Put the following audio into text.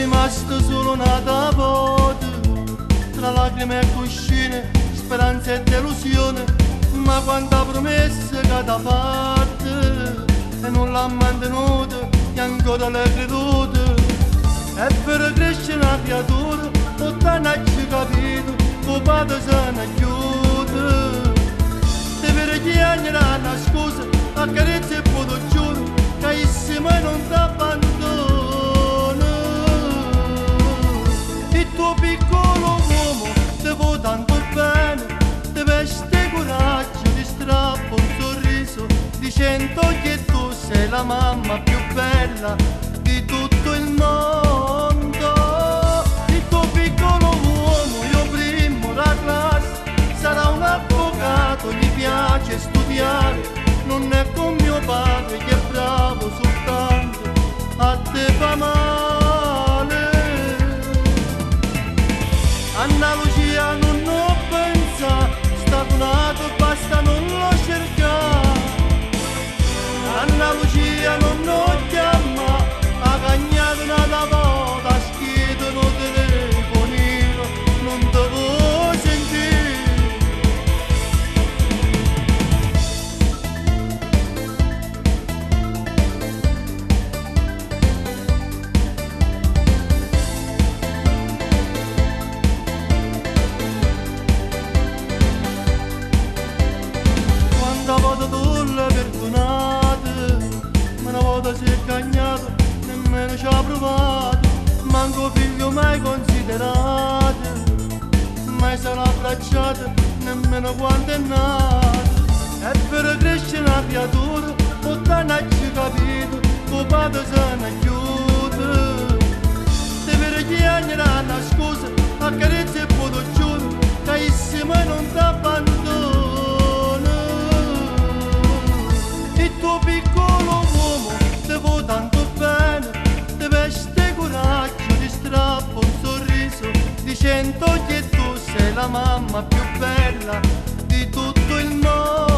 rimasto solo una voce, tra lacrime e cuscine, speranza e delusione, ma quanta promessa che t'ha fatta e non l'ha mantenuta e ancora l'hai creduta. E per crescere una creatura, non hai capito, tuo padre se ne chiude. E per chiedere una scusa, a carezza e poi ti giuro, che io mai non ti abbandono. Il tuo piccolo uomo ti vuole tanto bene, ti veste coraggio, ti strappa un sorriso, dicendo che tu sei la mamma più bella di tutto il mondo. Il tuo piccolo uomo, io primo la classe, sarà un avvocato, gli piace studiare, non è con mio padre che è bravo soltanto a te fa male. Anna Lucia non ho pensato, stagnato basta non lo cercare. Anna Lucia non ho chiamato, ha cagnato una volta, scritto un telefonino, non te vuoi sentire. Quanta volta tu l'hai perdonata, ma una volta si è cagnato, nemmeno ci ha provato, manco figlio mai considerato, mai sarà abbracciato, nemmeno quando è nato. E per crescere una creatura, non hai capito, tuo padre se ne chiude. E per chiedere una scusa, a carezza e poi ti giuro, che io mai non ti abbandono. Il tuo piccolo uomo ti vuole tanto bene, ti veste coraggio, ti strappa un sorriso, dicendo che tu sei la mamma più bella di tutto il mondo.